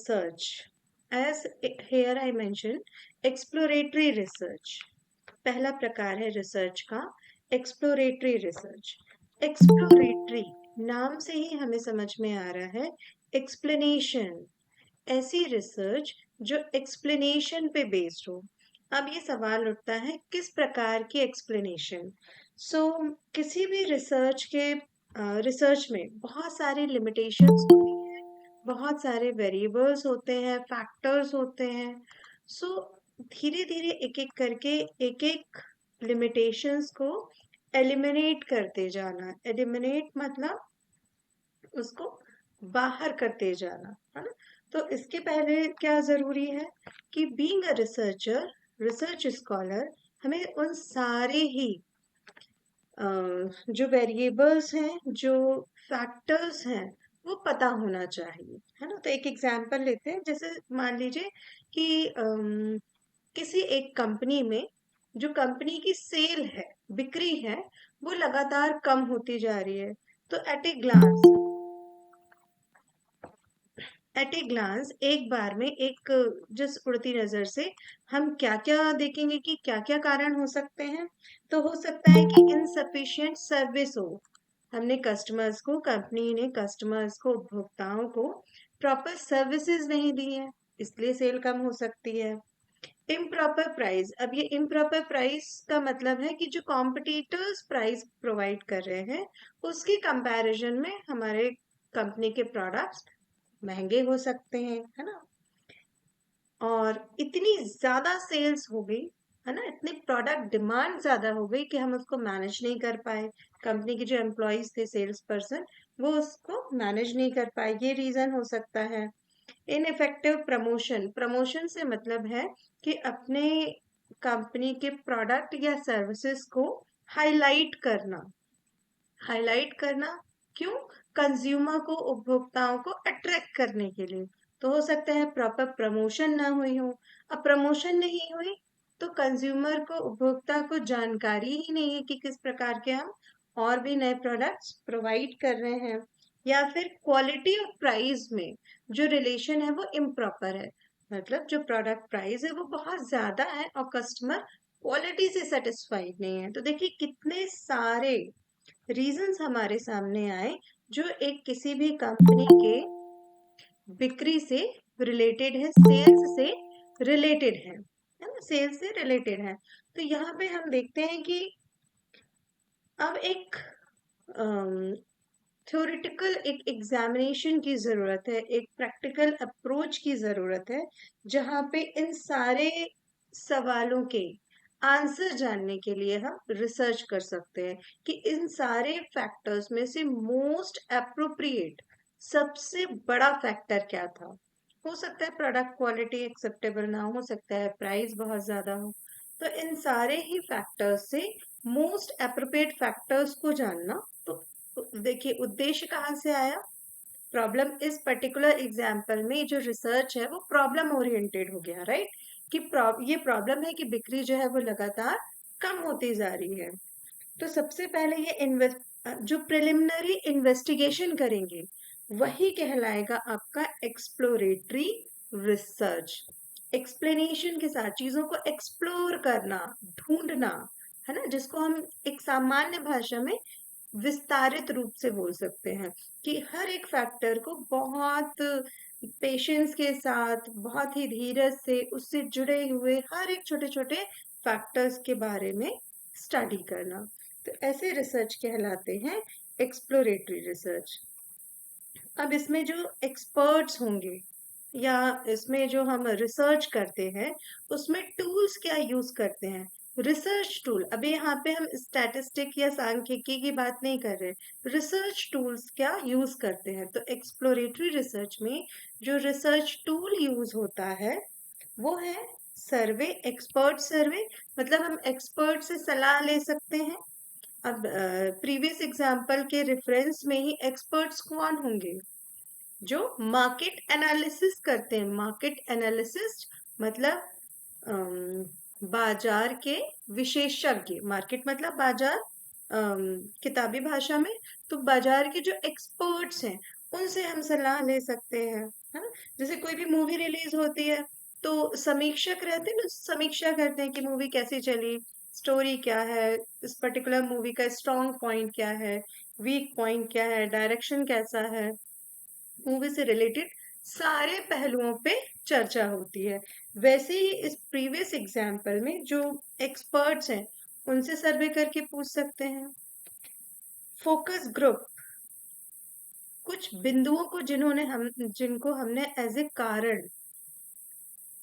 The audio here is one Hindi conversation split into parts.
research. As here I mentioned, exploratory research. पहला प्रकार है रिसर्च का एक्सप्लोरेटरी रिसर्च. एक्सप्लोरेटरी नाम से ही हमें समझ में आ रहा है एक्सप्लेनेशन, ऐसी रिसर्च जो एक्सप्लेनेशन पे बेस्ड हो. अब ये सवाल उठता है किस प्रकार की एक्सप्लेनेशन. सो किसी भी रिसर्च में बहुत सारी लिमिटेशंस होती हैं, बहुत सारे वेरिएबल्स होते हैं, फैक्टर्स होते हैं. सो धीरे धीरे एक एक करके एक एक लिमिटेशंस को एलिमिनेट करते जाना. एलिमिनेट मतलब उसको बाहर करते जाना, है ना. तो इसके पहले क्या जरूरी है कि being a researcher, research scholar, हमें उन सारे ही जो वेरिएबल्स हैं, जो फैक्टर्स हैं, वो पता होना चाहिए, है ना. तो एक एग्जांपल लेते हैं. जैसे मान लीजिए कि किसी एक कंपनी में जो कंपनी की सेल है, बिक्री है, वो लगातार कम होती जा रही है. तो एट ए ग्लांस एक बार में एक जस्ट उड़ती नजर से हम क्या क्या देखेंगे कि क्या क्या कारण हो सकते हैं. तो हो सकता है कि इनसफिशिएंट सर्विस हो. कंपनी ने कस्टमर्स को, उपभोक्ताओं को प्रॉपर सर्विसेज नहीं दी है, इसलिए सेल कम हो सकती है. Improper price. अब ये इम्प्रॉपर प्राइस का मतलब है कि जो कॉम्पिटिटर्स प्राइस प्रोवाइड कर रहे हैं, उसकी कंपैरिजन में हमारे कंपनी के प्रोडक्ट्स महंगे हो सकते हैं, है ना. और इतनी ज्यादा सेल्स हो गई, है ना, इतनी प्रोडक्ट डिमांड ज्यादा हो गई कि हम उसको मैनेज नहीं कर पाए. कंपनी के जो एम्प्लॉयज थे, सेल्स पर्सन, वो उसको मैनेज नहीं कर पाए. ये रीजन हो सकता है. Ineffective promotion. प्रमोशन से मतलब है कि अपने कंपनी के प्रोडक्ट या सर्विसेज को हाईलाइट करना. हाईलाइट करना क्यों? कंज्यूमर को, उपभोक्ताओं को अट्रैक्ट करने के लिए. तो हो सकता है प्रॉपर प्रमोशन ना हुई हो. अब प्रमोशन नहीं हुई तो कंज्यूमर को, उपभोक्ता को जानकारी ही नहीं है कि किस प्रकार के हम और भी नए प्रोडक्ट्स प्रोवाइड कर रहे हैं. या फिर क्वालिटी और प्राइस में जो रिलेशन है वो इम्प्रॉपर है. मतलब जो प्रोडक्ट प्राइस है वो बहुत ज्यादा है और कस्टमर क्वालिटी से सेटिस्फाइड नहीं है. तो देखिए कितने सारे रीजंस हमारे सामने आए जो एक किसी भी कंपनी के बिक्री से रिलेटेड है, सेल्स से रिलेटेड है ना, सेल्स से रिलेटेड है. तो यहाँ पे हम देखते हैं कि अब एक थ्योरेटिकल एक एग्जामिनेशन की जरूरत है, एक प्रैक्टिकल अप्रोच की जरूरत है, जहाँ पे इन सारे सवालों के आंसर जानने के लिए हम रिसर्च कर सकते हैं कि इन सारे फैक्टर्स में से मोस्ट अप्रोप्रिएट, सबसे बड़ा फैक्टर क्या था. हो सकता है प्रोडक्ट क्वालिटी एक्सेप्टेबल ना हो सकता है प्राइस बहुत ज्यादा हो. तो इन सारे ही फैक्टर्स से मोस्ट अप्रोप्रिएट फैक्टर्स को जानना. तो देखिए उद्देश्य कहाँ से आया. प्रॉब्लम, इस पर्टिकुलर एग्जाम्पल में जो रिसर्च है वो प्रॉब्लम ओरिएंटेड हो गया, राइट. कि ये प्रॉब्लम है कि बिक्री जो है वो लगातार कम होती जा रही है. तो सबसे पहले ये जो प्रिलिमिनरी इन्वेस्टिगेशन करेंगे वही कहलाएगा आपका एक्सप्लोरेटरी रिसर्च. एक्सप्लेनेशन के साथ चीजों को एक्सप्लोर करना, ढूंढना, है ना, जिसको हम एक सामान्य भाषा में विस्तारित रूप से बोल सकते हैं कि हर एक फैक्टर को बहुत पेशेंस के साथ, बहुत ही धीरज से उससे जुड़े हुए हर एक छोटे छोटे फैक्टर्स के बारे में स्टडी करना. तो ऐसे रिसर्च कहलाते हैं एक्सप्लोरेटरी रिसर्च. अब इसमें जो एक्सपर्ट्स होंगे या इसमें जो हम रिसर्च करते हैं उसमें टूल्स क्या यूज करते हैं. रिसर्च टूल, अभी यहाँ पे हम स्टैटिस्टिक या सांख्यिकी की बात नहीं कर रहे. रिसर्च टूल्स क्या यूज करते हैं. तो एक्सप्लोरेटरी रिसर्च में जो रिसर्च टूल यूज होता है वो है सर्वे. एक्सपर्ट सर्वे मतलब हम एक्सपर्ट से सलाह ले सकते हैं. अब प्रीवियस एग्जाम्पल के रेफरेंस में ही एक्सपर्ट्स कौन होंगे? जो मार्केट एनालिसिस करते हैं. मार्केट एनालिसिस मतलब बाजार के विशेषज्ञ. मार्केट मतलब बाजार, किताबी भाषा में. तो बाजार के जो एक्सपर्ट्स हैं उनसे हम सलाह ले सकते हैं, है ना? जैसे कोई भी मूवी रिलीज होती है तो समीक्षक रहते हैं ना, समीक्षा करते हैं कि मूवी कैसी चली, स्टोरी क्या है, इस पर्टिकुलर मूवी का स्ट्रॉन्ग पॉइंट क्या है, वीक पॉइंट क्या है, डायरेक्शन कैसा है, मूवी से रिलेटेड सारे पहलुओं पे चर्चा होती है। वैसे ही इस प्रीवियस एग्जाम्पल में जो एक्सपर्ट्स हैं उनसे सर्वे करके पूछ सकते हैं। फोकस ग्रुप, कुछ बिंदुओं को जिनको हमने एज ए कारण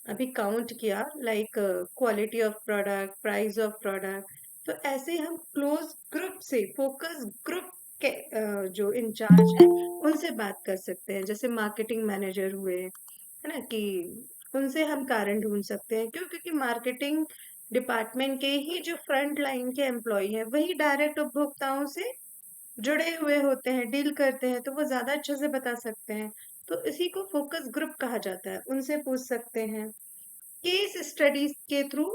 अभी काउंट किया, like quality of product, price of product, तो ऐसे हम क्लोज ग्रुप से, फोकस ग्रुप के जो इंचार्ज है उनसे बात कर सकते हैं, जैसे मार्केटिंग मैनेजर हुए, है ना, कि उनसे हम कारण ढूंढ सकते हैं। क्यों? क्योंकि मार्केटिंग डिपार्टमेंट के ही जो फ्रंट लाइन के एम्प्लॉय हैं वही डायरेक्ट उपभोक्ताओं से जुड़े हुए होते हैं, डील करते हैं, तो वो ज्यादा अच्छे से बता सकते हैं। तो इसी को फोकस ग्रुप कहा जाता है, उनसे पूछ सकते हैं। केस स्टडीज के थ्रू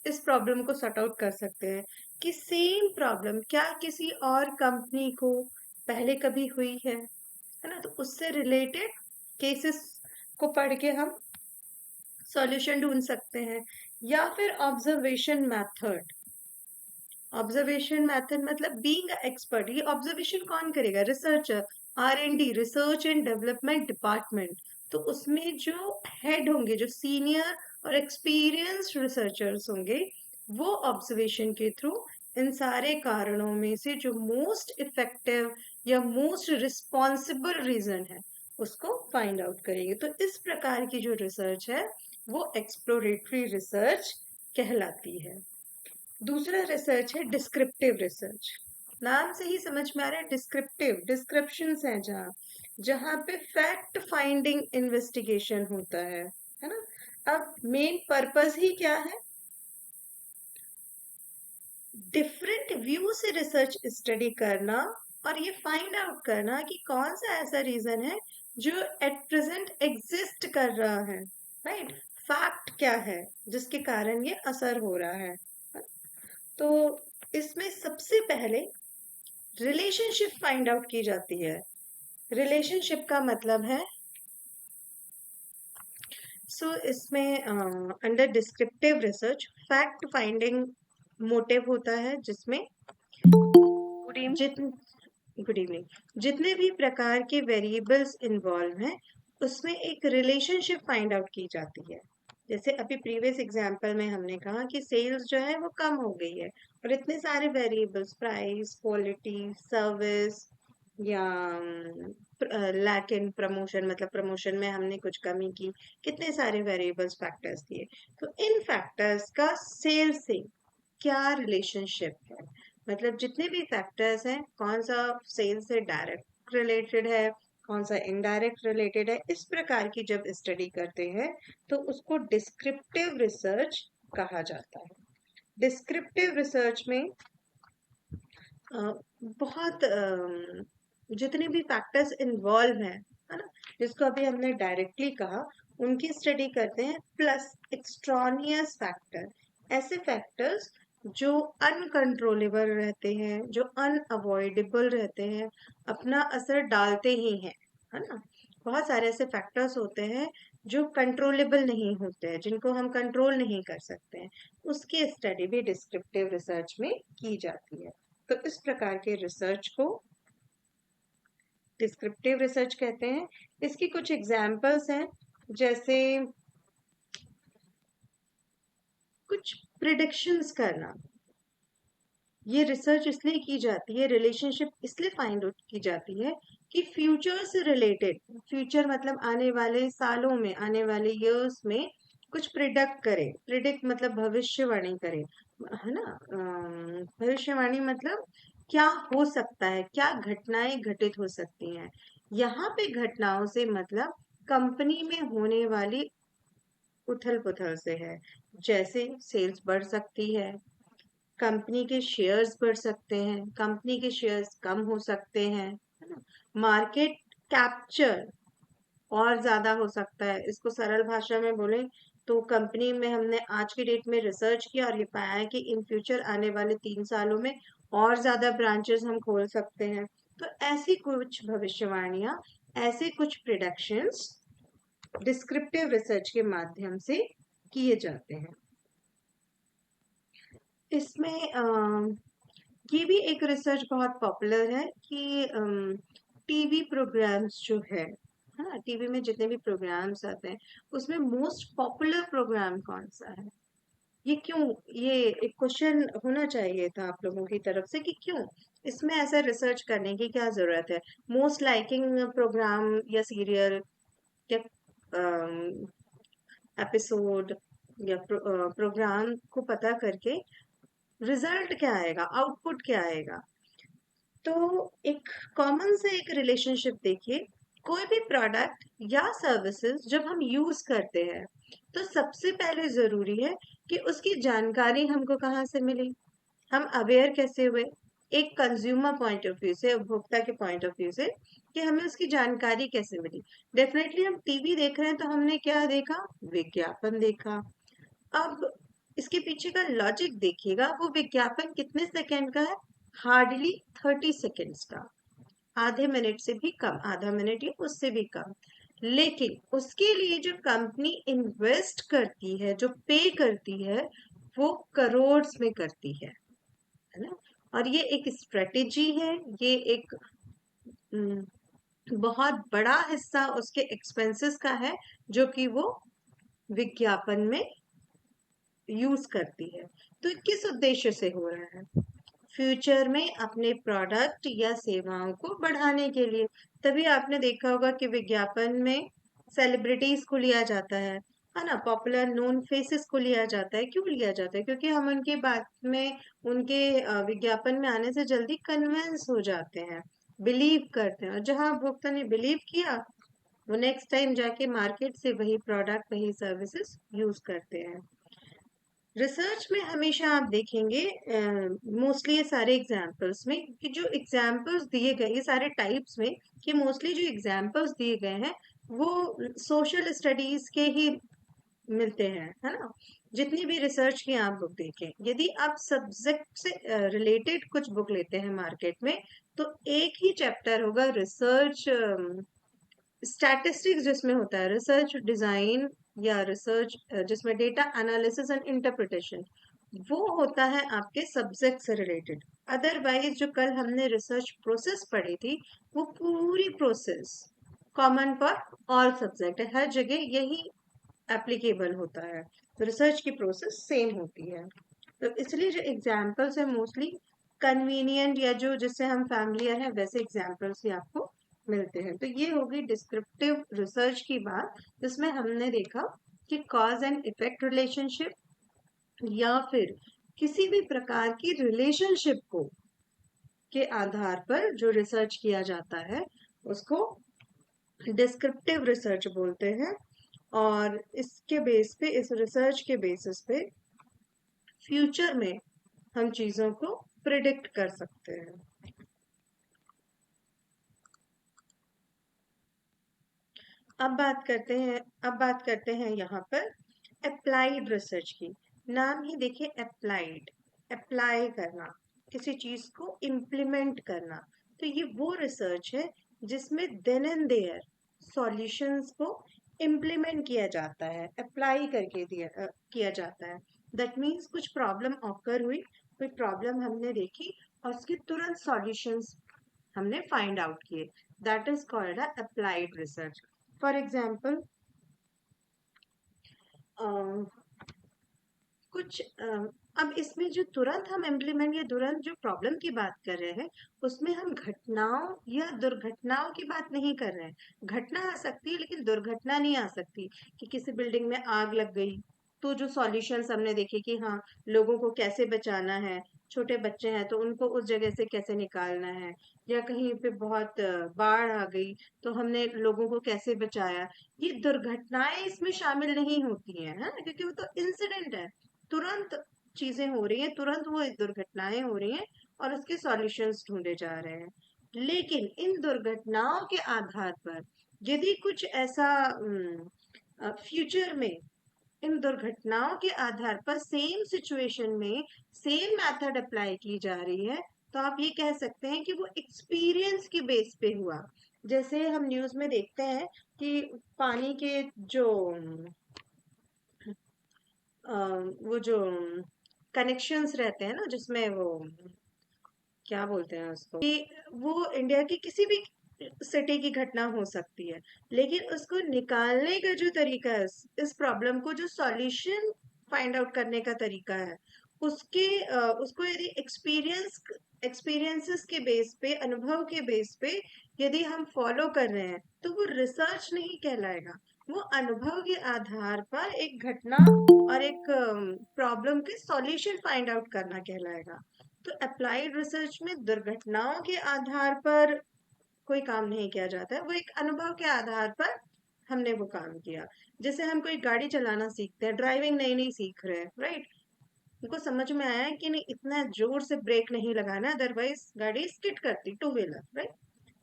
इस प्रॉब्लम को सॉर्ट आउट कर सकते हैं कि सेम प्रॉब्लम क्या किसी और कंपनी को पहले कभी हुई है ना? तो उससे रिलेटेड केसेस को पढ़ के हम सॉल्यूशन ढूंढ सकते हैं। या फिर ऑब्जर्वेशन मेथड, ऑब्जर्वेशन मेथड मतलब बीइंग एक्सपर्ट, ये ऑब्जर्वेशन कौन करेगा? Researcher, R&D, research and development department. तो उसमें जो हेड होंगे, जो सीनियर और एक्सपीरियंस्ड रिसर्चर्स होंगे, वो ऑब्जर्वेशन के थ्रू इन सारे कारणों में से जो मोस्ट इफेक्टिव या मोस्ट रिस्पॉन्सिबल रीजन है उसको फाइंड आउट करेंगे। तो इस प्रकार की जो रिसर्च है वो एक्सप्लोरेटरी रिसर्च कहलाती है। दूसरा रिसर्च है डिस्क्रिप्टिव रिसर्च। नाम से ही समझ में आ रहा है, डिस्क्रिप्टिव, डिस्क्रिप्शंस हैं जहाँ जहाँ पे फैक्ट फाइंडिंग इन्वेस्टिगेशन होता है ना? अब मेन पर्पस ही क्या है? डिफरेंट व्यू से रिसर्च स्टडी करना और ये फाइंड आउट करना कि कौन सा ऐसा रीजन है जो एट प्रेजेंट एग्जिस्ट कर रहा है, राइट? फैक्ट क्या है जिसके कारण ये असर हो रहा है? तो इसमें सबसे पहले रिलेशनशिप फाइंड आउट की जाती है। रिलेशनशिप का मतलब है, इसमें under descriptive research fact finding motive होता है, जिसमें गुड इवनिंग गुड इवनिंग जितने भी प्रकार के वेरिएबल्स इन्वॉल्व हैं उसमें एक रिलेशनशिप फाइंड आउट की जाती है। जैसे अभी प्रीवियस एग्जांपल में हमने कहा कि सेल्स जो है वो कम हो गई है और इतने सारे वेरिएबल्स, प्राइस, क्वालिटी, सर्विस, या लैक इन प्रमोशन, मतलब प्रमोशन में हमने कुछ कमी की, कितने सारे वेरिएबल्स, फैक्टर्स दिए। तो इन फैक्टर्स का सेल से क्या रिलेशनशिप है, मतलब जितने भी फैक्टर्स हैं कौन सा सेल से डायरेक्ट रिलेटेड है, कौन सा इनडायरेक्ट रिलेटेड है, इस प्रकार की जब स्टडी करते हैं तो उसको डिस्क्रिप्टिव रिसर्च कहा जाता है। डिस्क्रिप्टिव रिसर्च में बहुत जितने भी फैक्टर्स इन्वॉल्व हैं, है ना, जिसको अभी हमने डायरेक्टली कहा, उनकी स्टडी करते हैं, प्लस एक्सट्रॉनियस फैक्टर, ऐसे फैक्टर्स जो अनकंट्रोलेबल रहते हैं, जो अनअवॉइडेबल रहते हैं, अपना असर डालते ही हैं, है ना? बहुत सारे ऐसे फैक्टर्स होते हैं जो कंट्रोलेबल नहीं होते हैं, जिनको हम कंट्रोल नहीं कर सकते हैं, उसकी स्टडी भी डिस्क्रिप्टिव रिसर्च में की जाती है। तो इस प्रकार के रिसर्च को डिस्क्रिप्टिव रिसर्च कहते हैं। इसकी कुछ एग्जाम्पल्स हैं, जैसे कुछ प्रिडिक्शंस करना। ये रिसर्च इसलिए की जाती है, रिलेशनशिप इसलिए फाइंड आउट की जाती है कि फ्यूचर से रिलेटेड, फ्यूचर मतलब आने वाले सालों में, आने वाले इयर्स में कुछ प्रिडिक्ट करे। प्रिडिक्ट मतलब भविष्यवाणी करे, है ना? भविष्यवाणी मतलब क्या हो सकता है, क्या घटनाएं घटित हो सकती हैं। यहाँ पे घटनाओं से मतलब कंपनी में होने वाली उथल पुथल से है। जैसे सेल्स बढ़ सकती है, कंपनी के शेयर्स बढ़ सकते हैं, कंपनी के शेयर्स कम हो सकते हैं, है ना? मार्केट कैप्चर और ज्यादा हो सकता है। इसको सरल भाषा में बोलें तो कंपनी में हमने आज की डेट में रिसर्च किया और ये पाया है कि इन फ्यूचर आने वाले 3 सालों में और ज्यादा ब्रांचेस हम खोल सकते हैं। तो ऐसी कुछ भविष्यवाणियां ऐसे कुछ प्रिडिक्शंस डिस्क्रिप्टिव रिसर्च के माध्यम से किए जाते हैं। इसमें ये भी एक रिसर्च बहुत पॉपुलर है कि टीवी प्रोग्राम्स जो है हाँ, टीवी में जितने भी प्रोग्राम्स आते हैं उसमें मोस्ट पॉपुलर प्रोग्राम कौन सा है। ये क्यों, ये एक क्वेश्चन होना चाहिए था आप लोगों की तरफ से कि क्यों इसमें ऐसा रिसर्च करने की क्या जरूरत है। मोस्ट लाइकिंग प्रोग्राम या सीरियल या एपिसोड या प्रोग्राम को पता करके रिजल्ट क्या आएगा, आउटपुट क्या आएगा। तो एक कॉमन से एक रिलेशनशिप देखिए, कोई भी प्रोडक्ट या सर्विसेज जब हम यूज करते हैं तो सबसे पहले जरूरी है कि उसकी जानकारी हमको कहाँ से मिली, हम अवेयर कैसे हुए। एक कंज्यूमर पॉइंट ऑफ व्यू से, उपभोक्ता के पॉइंट ऑफ व्यू से कि हमें उसकी जानकारी कैसे मिली। डेफिनेटली हम टीवी देख रहे हैं तो हमने क्या देखा, विज्ञापन देखा। अब इसके पीछे का लॉजिक देखिएगा, वो विज्ञापन कितने सेकंड का है, हार्डली 30 सेकेंड्स का, आधे मिनट से भी कम, आधा मिनट या उससे भी कम। लेकिन उसके लिए जो कंपनी इन्वेस्ट करती है, जो पे करती है, वो करोड़ में करती है ना। और ये एक स्ट्रेटेजी है, ये एक बहुत बड़ा हिस्सा उसके एक्सपेंसेस का है जो कि वो विज्ञापन में यूज करती है। तो किस उद्देश्य से हो रहा है, फ्यूचर में अपने प्रोडक्ट या सेवाओं को बढ़ाने के लिए। तभी आपने देखा होगा कि विज्ञापन में सेलिब्रिटीज को लिया जाता है ना, पॉपुलर नोन फेसेस को लिया जाता है। क्यों लिया जाता है, क्योंकि हम उनकी बात में, उनके विज्ञापन में आने से जल्दी कन्विंस हो जाते हैं, बिलीव करते हैं। और जहां उपभोक्ता ने बिलीव किया, वो नेक्स्ट टाइम जाके मार्केट से वही प्रोडक्ट, वही सर्विसेज यूज करते हैं। रिसर्च में हमेशा आप देखेंगे मोस्टली ये सारे एग्जाम्पल्स में कि जो एग्जाम्पल्स दिए गए, ये सारे टाइप्स में कि मोस्टली जो एग्जाम्पल्स दिए गए हैं वो सोशल स्टडीज के ही मिलते हैं, है ना। जितनी भी रिसर्च की आप बुक देखें, यदि आप सब्जेक्ट से रिलेटेड कुछ बुक लेते हैं मार्केट में, तो एक ही चैप्टर होगा रिसर्च स्टैटिस्टिक्स, जिसमें होता है रिसर्च डिजाइन या रिसर्च जिसमें डेटा एनालिसिस एंड इंटरप्रिटेशन, वो होता है आपके सब्जेक्ट से रिलेटेड। अदरवाइज जो कल हमने रिसर्च प्रोसेस पढ़ी थी, वो पूरी process common for all subject है, हर जगह यही एप्लीकेबल होता है। तो रिसर्च की प्रोसेस सेम होती है। तो इसलिए जो एग्जाम्पल्स है मोस्टली कन्वीनियंट या जो जिससे हम फैमिलियर हैं वैसे एग्जाम्पल्स ही आपको मिलते हैं। तो ये होगी डिस्क्रिप्टिव रिसर्च की बात, जिसमें हमने देखा कि कॉज एंड इफेक्ट रिलेशनशिप या फिर किसी भी प्रकार की रिलेशनशिप को के आधार पर जो रिसर्च किया जाता है उसको डिस्क्रिप्टिव रिसर्च बोलते हैं। और इसके बेस पे, इस रिसर्च के बेसिस पे फ्यूचर में हम चीजों को प्रिडिक्ट कर सकते हैं। अब बात करते हैं यहाँ पर अप्लाइड रिसर्च की। नाम ही देखिए अप्लाइड, अप्लाई करना, किसी चीज को इम्प्लीमेंट करना। तो ये वो रिसर्च है जिसमें देन एंड देयर सॉल्यूशंस को इम्प्लीमेंट किया जाता है, अप्लाई करके किया जाता है। दैट मीन्स कुछ प्रॉब्लम ऑकर हुई, कोई प्रॉब्लम हमने देखी और उसके तुरंत सॉल्यूशंस हमने फाइंड आउट किए। That is called a applied research. For example, कुछ अब इसमें जो तुरंत हम इम्प्लीमेंट या तुरंत जो प्रॉब्लम की बात कर रहे हैं, उसमें हम घटनाओं या दुर्घटनाओं की बात नहीं कर रहे हैं। घटना आ सकती है लेकिन दुर्घटना नहीं आ सकती कि किसी बिल्डिंग में आग लग गई तो जो सॉल्यूशंस हमने देखे कि हाँ, लोगों को कैसे बचाना है, छोटे बच्चे हैं तो उनको उस जगह से कैसे निकालना है, या कहीं पे बहुत बाढ़ आ गई तो हमने लोगों को कैसे बचाया। ये दुर्घटनाएं इसमें शामिल नहीं होती हैं, है ना, क्योंकि वो तो इंसिडेंट है, तुरंत चीजें हो रही हैं, तुरंत वो दुर्घटनाएं हो रही हैं और उसके सॉल्यूशंस ढूंढे जा रहे हैं। लेकिन इन दुर्घटनाओं के आधार पर यदि कुछ ऐसा फ्यूचर में इन दुर्घटनाओं के आधार पर सेम सिचुएशन में सेम मेथड अप्लाई की जा रही है, तो आप ये कह सकते हैं कि वो एक्सपीरियंस के बेस पे हुआ। जैसे हम न्यूज में देखते हैं कि पानी के जो अ, वो जो कनेक्शंस रहते हैं ना, जिसमें वो क्या बोलते हैं उसको, कि वो इंडिया की किसी भी सिटी की घटना हो सकती है, लेकिन उसको निकालने का जो तरीका है, इस प्रॉब्लम को जो सॉल्यूशन फाइंड आउट करने का तरीका है, उसको यदि एक्सपीरियंसेस के बेस पे, अनुभव के बेस पे यदि हम फॉलो कर रहे हैं, तो वो रिसर्च नहीं कहलाएगा। वो अनुभव के आधार पर एक घटना और एक प्रॉब्लम के सॉल्यूशन फाइंड आउट करना कहलाएगा। तो अप्लाइड रिसर्च में दुर्घटनाओं के आधार पर कोई काम नहीं किया जाता है, वो एक अनुभव के आधार पर हमने वो काम किया। जैसे हम कोई गाड़ी चलाना सीखते हैं, ड्राइविंग नई नई सीख रहे हैं, राइट? उनको समझ में आया है कि नहीं, इतना जोर से ब्रेक नहीं लगाना, अदरवाइज गाड़ी स्किड करती, two wheeler, right?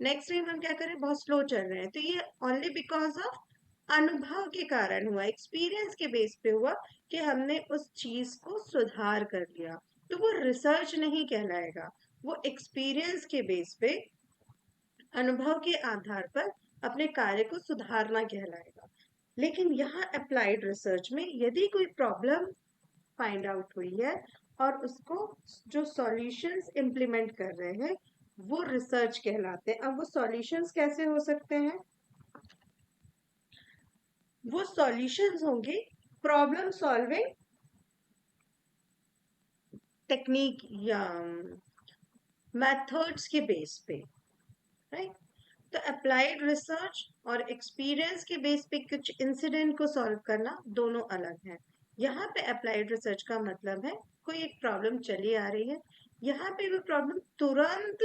Next time हम क्या करें, बहुत स्लो चल रहे हैं, तो ये ओनली बिकॉज ऑफ अनुभव के कारण हुआ, एक्सपीरियंस के बेस पे हुआ कि हमने उस चीज को सुधार कर लिया। तो वो रिसर्च नहीं कहलाएगा, वो एक्सपीरियंस के बेस पे, अनुभव के आधार पर अपने कार्य को सुधारना कहलाएगा। लेकिन यहाँ अप्लाइड रिसर्च में यदि कोई प्रॉब्लम फाइंड आउट हुई है और उसको जो सॉल्यूशंस इम्प्लीमेंट कर रहे हैं, वो रिसर्च कहलाते हैं। अब वो सॉल्यूशंस कैसे हो सकते हैं? वो सॉल्यूशंस होंगे प्रॉब्लम सॉल्विंग टेक्निक या मेथड्स के बेस पे, राइट? तो अप्लाइड रिसर्च और एक्सपीरियंस के बेस पे कुछ इंसिडेंट को सॉल्व करना दोनों अलग है। यहाँ पे अप्लाइड रिसर्च का मतलब है कोई एक प्रॉब्लम चली आ रही है, यहाँ पे वो प्रॉब्लम तुरंत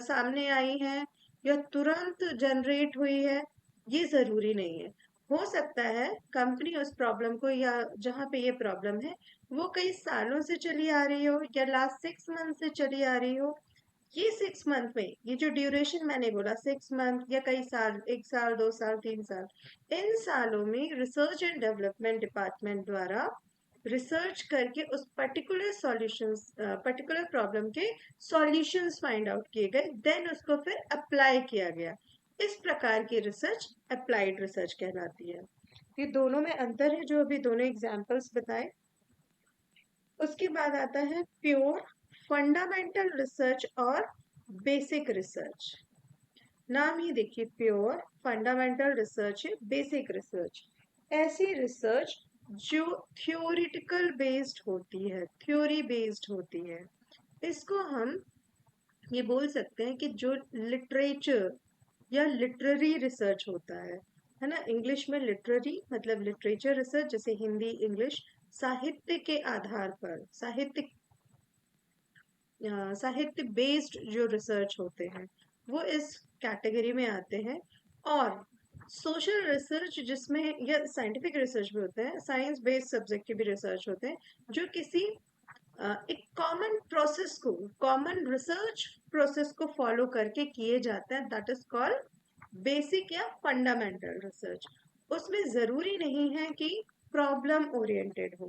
सामने आई है या तुरंत जनरेट हुई है, ये जरूरी नहीं है। हो सकता है कंपनी उस प्रॉब्लम को, या जहाँ पे ये प्रॉब्लम है वो कई सालों से चली आ रही हो या लास्ट 6 मंथ से चली आ रही हो। ये 6 मंथ में, ये जो ड्यूरेशन मैंने बोला 6 मंथ या कई साल, 1 साल, 2 साल, 3 साल, इन सालों में रिसर्च एंड डेवलपमेंट डिपार्टमेंट द्वारा रिसर्च करके उस पर्टिकुलर सॉल्यूशंस, पर्टिकुलर प्रॉब्लम के सॉल्यूशंस फाइंड आउट किए गए, देन उसको फिर अप्लाई किया गया। इस प्रकार की रिसर्च अप्लाइड रिसर्च कहलाती है। ये दोनों में अंतर है, जो अभी दोनों एग्जांपल्स बताए। उसके बाद आता है प्योर फंडामेंटल रिसर्च और बेसिक रिसर्च। नाम ही देखिए, प्योर फंडामेंटल रिसर्च है, बेसिक रिसर्च। ऐसी रिसर्च जो थ्योरिटिकल बेस्ड होती है, थ्योरी बेस्ड होती है, इसको हम ये बोल सकते हैं कि जो लिटरेचर या लिटरेरी रिसर्च होता है ना? इंग्लिश में लिटरेरी मतलब लिटरेचर रिसर्च, जैसे हिंदी इंग्लिश, साहित्य के आधार पर, साहित्य बेस्ड जो रिसर्च होते हैं, वो इस कैटेगरी में आते हैं। और सोशल रिसर्च, जिसमें, या साइंटिफिक रिसर्च भी होते हैं, साइंस बेस्ड सब्जेक्ट के भी रिसर्च होते हैं, जो किसी एक कॉमन प्रोसेस को, कॉमन रिसर्च प्रोसेस को फॉलो करके किए जाते हैं, दैट इज कॉल्ड बेसिक या फंडामेंटल रिसर्च। उसमें जरूरी नहीं है कि प्रॉब्लम ओरिएंटेड हो,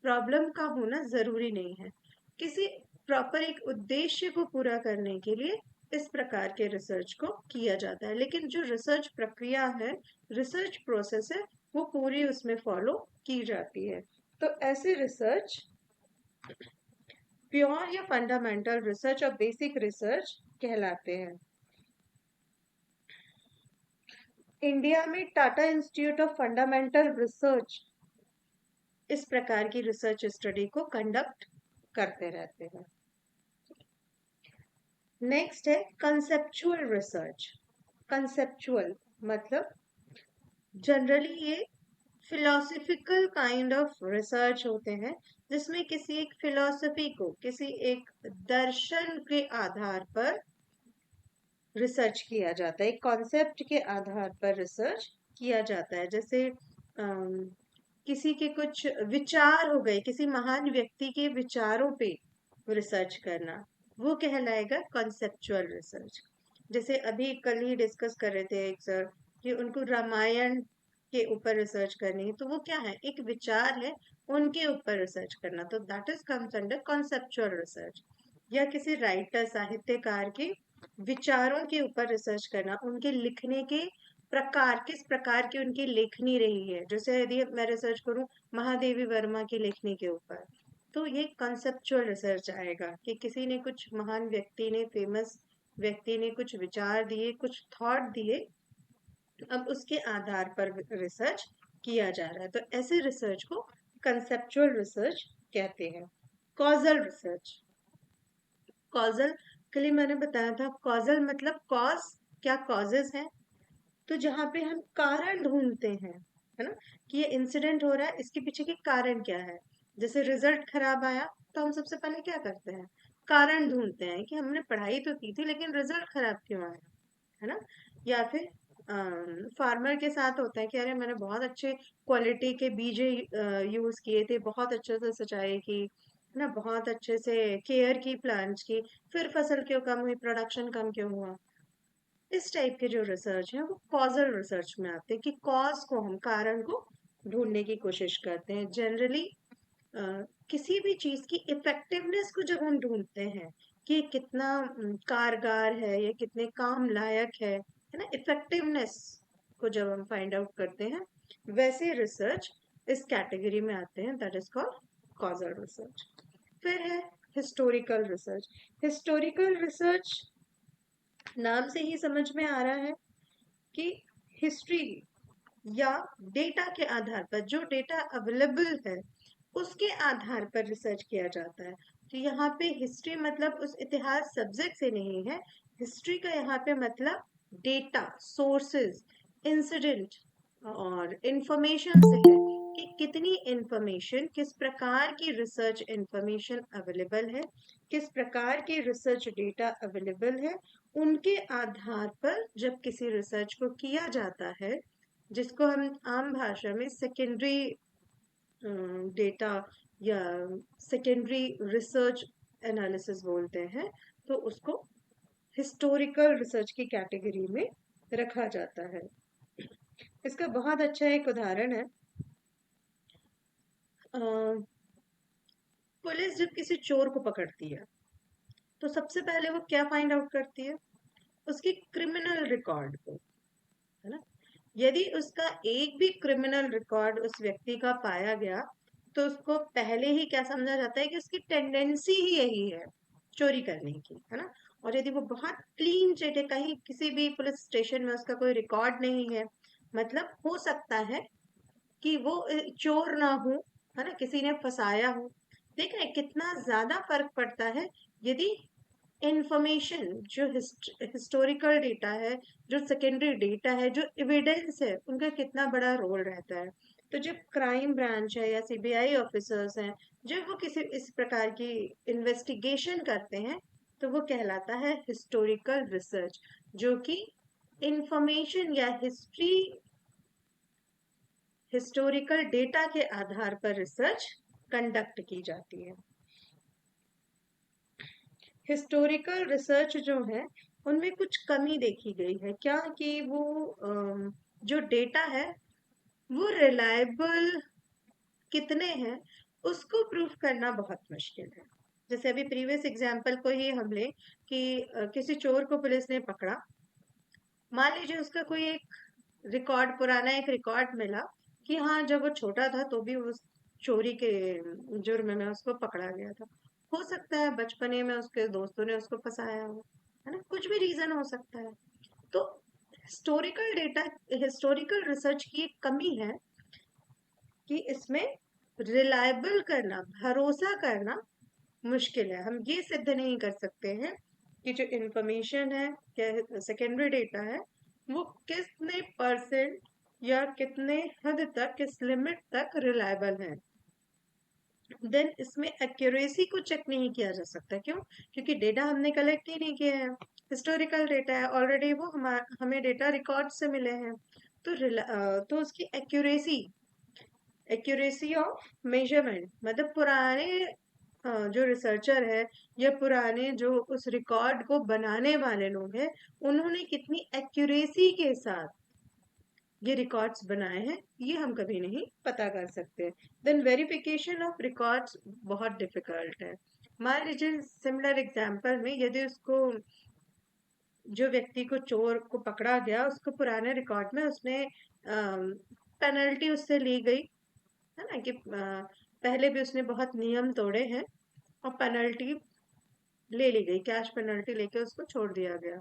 प्रॉब्लम का होना जरूरी नहीं है। किसी प्रॉपर एक उद्देश्य को पूरा करने के लिए इस प्रकार के रिसर्च को किया जाता है, लेकिन जो रिसर्च प्रक्रिया है, रिसर्च प्रोसेस है, वो पूरी उसमें फॉलो की जाती है। तो ऐसे रिसर्च प्योर या फंडामेंटल रिसर्च और बेसिक रिसर्च कहलाते हैं। इंडिया में Tata institute of fundamental research इस प्रकार की रिसर्च स्टडी को कंडक्ट करते रहते हैं। नेक्स्ट है कंसेप्चुअल रिसर्च। कंसेप्चुअल मतलब जनरली ये फिलोसफिकल काइंड ऑफ रिसर्च होते हैं, जिसमें किसी एक फिलोसफी को, किसी एक दर्शन के आधार पर रिसर्च किया जाता है, एक कॉन्सेप्ट के आधार पर रिसर्च किया जाता है। जैसे किसी के कुछ विचार हो गए, किसी महान व्यक्ति के विचारों पे रिसर्च करना, वो कहलाएगा कॉन्सेप्चुअल रिसर्च। जैसे अभी कल ही डिस्कस कर रहे थे एक सर कि उनको रामायण के ऊपर रिसर्च करनी है, तो वो क्या है, एक विचार है, उनके ऊपर रिसर्च करना, तो that is comes under conceptual research. या किसी राइटर, साहित्यकार की विचारों के ऊपर रिसर्च करना, उनके लिखने के प्रकार, किस प्रकार की उनकी लेखनी रही है। जैसे यदि मैं रिसर्च करूं महादेवी वर्मा की लेखनी के ऊपर, तो ये कंसेप्चुअल रिसर्च आएगा कि किसी ने, कुछ महान व्यक्ति ने, फेमस व्यक्ति ने कुछ विचार दिए, कुछ थॉट दिए, अब उसके आधार पर रिसर्च किया जा रहा है। तो ऐसे रिसर्च को कंसेप्चुअल रिसर्च कहते हैं। कॉजल रिसर्च, कॉजल के लिए मैंने बताया था, कॉजल मतलब कॉज, क्या कॉजेज हैं, तो जहाँ पे हम कारण ढूंढते हैं, है ना, कि ये इंसिडेंट हो रहा है, इसके पीछे के कारण क्या है। जैसे रिजल्ट खराब आया, तो हम सबसे पहले क्या करते हैं, कारण ढूंढते हैं कि हमने पढ़ाई तो की थी लेकिन रिजल्ट खराब क्यों आया, है ना। या फिर फार्मर के साथ होता है कि अरे मैंने बहुत अच्छे क्वालिटी के बीज यूज किए थे, बहुत अच्छे से सिंचाई की, है ना, बहुत अच्छे से केयर की प्लांट्स की, फिर फसल क्यों कम हुई, प्रोडक्शन कम क्यों हुआ। इस टाइप के जो रिसर्च है वो कॉजल रिसर्च में आते हैं, कि कॉज को, हम कारण को ढूंढने की कोशिश करते हैं। जनरली किसी भी चीज की इफेक्टिवनेस को जब हम ढूंढते हैं कि ये कितना कारगर है, या कितने काम लायक है ना, इफेक्टिवनेस को जब हम फाइंड आउट करते हैं, वैसे रिसर्च इस कैटेगरी में आते हैं, that is called causal research. फिर है हिस्टोरिकल रिसर्च। हिस्टोरिकल रिसर्च नाम से ही समझ में आ रहा है कि हिस्ट्री या डेटा के आधार पर, जो डेटा अवेलेबल है उसके आधार पर रिसर्च किया जाता है। तो यहाँ पे हिस्ट्री मतलब उस इतिहास सब्जेक्ट से नहीं है, हिस्ट्री का यहाँ पे मतलब डेटा, सोर्सेज, इंसिडेंट और इंफॉर्मेशन से है, कि कितनी इंफॉर्मेशन, किस प्रकार की रिसर्च इंफॉर्मेशन अवेलेबल है, किस प्रकार के रिसर्च डेटा अवेलेबल है, उनके आधार पर जब किसी रिसर्च को किया जाता है, जिसको हम आम भाषा में सेकेंडरी डेटा या सेकेंडरी रिसर्च एनालिसिस बोलते हैं, तो उसको हिस्टोरिकल रिसर्च की कैटेगरी में रखा जाता है। इसका बहुत अच्छा एक उदाहरण है, पुलिस जब किसी चोर को पकड़ती है, तो सबसे पहले वो क्या फाइंड आउट करती है, उसकी क्रिमिनल रिकॉर्ड को, है ना। यदि उसका एक भी क्रिमिनल रिकॉर्ड उस व्यक्ति का पाया गया, तो उसको पहले ही क्या समझा जाता है कि उसकी टेंडेंसी ही यही है, चोरी करने की, है ना। और यदि वो बहुत क्लीन चिट है, कहीं किसी भी पुलिस स्टेशन में उसका कोई रिकॉर्ड नहीं है, मतलब हो सकता है कि वो चोर ना हो, है ना, किसी ने फंसाया हो। देख रहे हैं कितना ज्यादा फर्क पड़ता है, यदि इंफॉर्मेशन, जो हिस्टोरिकल डेटा है, जो सेकेंडरी डेटा है, जो एविडेंस है, उनका कितना बड़ा रोल रहता है। तो जब क्राइम ब्रांच है या सीबीआई ऑफिसर्स हैं, जब वो किसी इस प्रकार की इन्वेस्टिगेशन करते हैं, तो वो कहलाता है हिस्टोरिकल रिसर्च, जो कि इंफॉर्मेशन या हिस्टोरिकल डेटा के आधार पर रिसर्च कंडक्ट की जाती है। हिस्टोरिकल रिसर्च जो है, उनमें कुछ कमी देखी गई है, क्या कि वो जो डेटा है वो रिलायबल कितने हैं, उसको प्रूफ करना बहुत मुश्किल है। जैसे अभी प्रीवियस एग्जांपल को ही हम लें कि किसी चोर को पुलिस ने पकड़ा, मान लीजिए उसका कोई एक रिकॉर्ड, पुराना एक रिकॉर्ड मिला कि हाँ जब वो छोटा था तो भी उस चोरी के जुर्म में उसको पकड़ा गया था। हो सकता है बचपने में उसके दोस्तों ने उसको फंसाया हो, है ना, कुछ भी रीजन हो सकता है। तो हिस्टोरिकल डेटा, हिस्टोरिकल रिसर्च की एक कमी है कि इसमें रिलायबल करना, भरोसा करना मुश्किल है। हम ये सिद्ध नहीं कर सकते हैं कि जो इंफॉर्मेशन है, क्या सेकेंडरी डेटा है, वो कितने परसेंट या कितने हद तक, किस लिमिट तक रिलायबल है। देन इसमें एक्यूरेसी को चेक नहीं किया जा सकता, क्यों, क्योंकि डेटा हमने कलेक्ट ही नहीं किया है, हिस्टोरिकल डेटा है ऑलरेडी, वो हमें डेटा रिकॉर्ड से मिले हैं। तो तो उसकी एक्यूरेसी, एक्यूरेसी ऑफ मेजरमेंट मतलब पुराने जो रिसर्चर है, या पुराने जो उस रिकॉर्ड को बनाने वाले लोग हैं, उन्होंने कितनी एक्यूरेसी के साथ ये रिकॉर्ड्स बनाए हैं, ये हम कभी नहीं पता कर सकते। देन वेरिफिकेशन ऑफ रिकॉर्ड्स बहुत डिफिकल्ट है। मान लीजिए सिमिलर एग्जांपल में, यदि उसको जो व्यक्ति को चोर को पकड़ा गया उसको पुराने रिकॉर्ड में उसने पेनल्टी उससे ली गई, है ना, कि पहले भी उसने बहुत नियम तोड़े हैं और पेनल्टी ले ली गई, कैश पेनल्टी लेके उसको छोड़ दिया गया।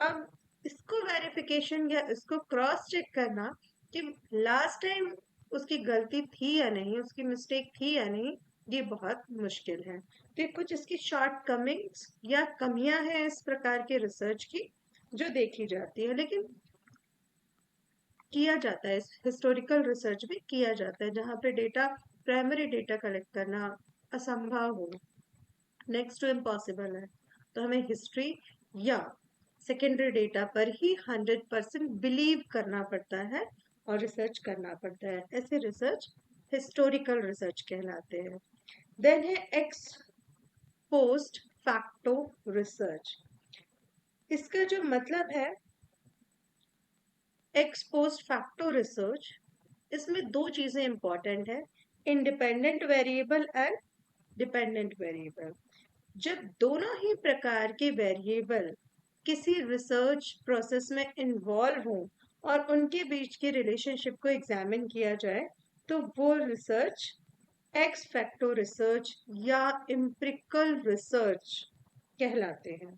अब इसको वेरिफिकेशन या इसको क्रॉस चेक करना कि लास्ट टाइम उसकी गलती थी या नहीं, उसकी मिस्टेक थी या नहीं, ये बहुत मुश्किल है। तो ये कुछ इसकी शॉर्ट कमिंग्स या कमियां हैं इस प्रकार के रिसर्च की जो देखी जाती है, लेकिन किया जाता है, हिस्टोरिकल रिसर्च भी किया जाता है जहाँ पे डेटा, प्राइमरी डेटा कलेक्ट करना असंभव हो, नेक्स्ट टू इम्पॉसिबल है। तो हमें हिस्ट्री या सेकेंडरी डेटा पर ही 100% बिलीव करना पड़ता है और रिसर्च करना पड़ता है। ऐसे रिसर्च हिस्टोरिकल रिसर्च कहलाते हैं। देन है एक्स पोस्ट फैक्टो रिसर्च। इसका जो मतलब है एक्स पोस्ट फैक्टो रिसर्च, इसमें दो चीजें इंपॉर्टेंट है, independent variable and dependent variable. जब दोनों ही प्रकार के वेरिएबल किसी रिसर्च प्रोसेस में इन्वॉल्व हो और उनके बीच के रिलेशनशिप को एग्जामिन किया जाए तो वो रिसर्च एक्स फैक्टो रिसर्च या एम्पिरिकल रिसर्च कहलाते हैं।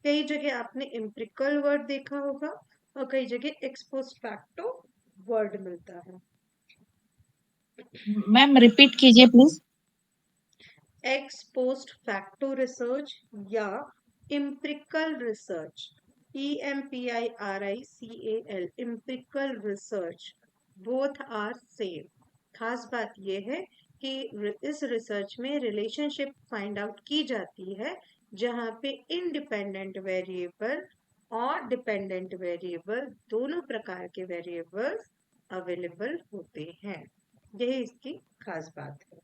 कई जगह आपने एम्पिरिकल वर्ड देखा होगा और कई जगह एक्स पोस्ट फैक्टो वर्ड मिलता है। मैम रिपीट कीजिए please. Ex post facto research या empirical research, EMPIRICAL, empirical research, both are same. खास बात यह है कि इस रिसर्च में रिलेशनशिप फाइंड आउट की जाती है जहाँ पे इंडिपेंडेंट वेरिएबल और डिपेंडेंट वेरिएबल दोनों प्रकार के वेरिएबल्स अवेलेबल होते हैं। यही इसकी खास बात है।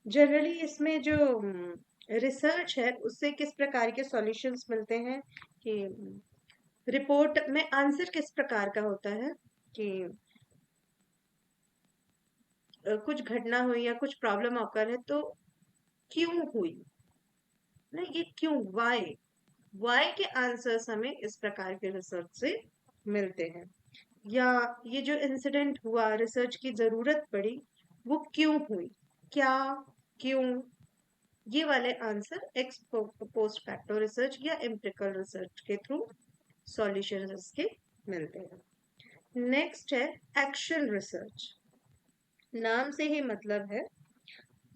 जनरली इसमें जो रिसर्च है उससे किस प्रकार के सॉल्यूशंस मिलते हैं कि रिपोर्ट में आंसर किस प्रकार का होता है कि कुछ घटना हुई या कुछ प्रॉब्लम ऑकर है तो क्यों हुई, ना, ये क्यों, वाई के आंसर्स हमें इस प्रकार के रिसर्च से मिलते हैं। या ये जो इंसिडेंट हुआ, रिसर्च की जरूरत पड़ी, वो क्यों हुई, क्या, क्यों, ये वाले answer x post facto research या एम्पिरिकल रिसर्च के थ्रू सॉल्यूशंस इसके मिलते हैं। नेक्स्ट है एक्शन रिसर्च। नाम से ही मतलब है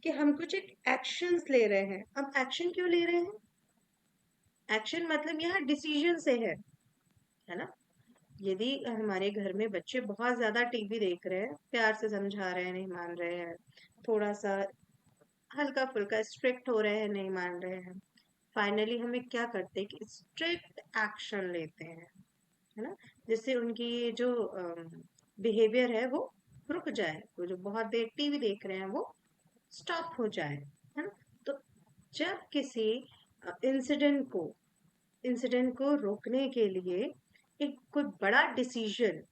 कि हम कुछ एक एक्शंस ले रहे हैं। अब एक्शन क्यों ले रहे हैं, एक्शन मतलब यहाँ डिसीजन से है ना। यदि हमारे घर में बच्चे बहुत ज्यादा टीवी देख रहे हैं, प्यार से समझा रहे हैं, नहीं मान रहे हैं, थोड़ा सा हल्का फुल्का स्ट्रिक्ट हो रहे हैं, नहीं मान रहे हैं, फाइनली हमें क्या करते हैं कि स्ट्रिक्ट एक्शन लेते हैं, है ना, जिससे उनकी ये जो बिहेवियर है वो रुक जाए, वो जो बहुत देर टीवी देख रहे हैं वो स्टॉप हो जाए, है ना। तो जब किसी इंसिडेंट को रोकने के लिए एक कोई बड़ा डिसीजन,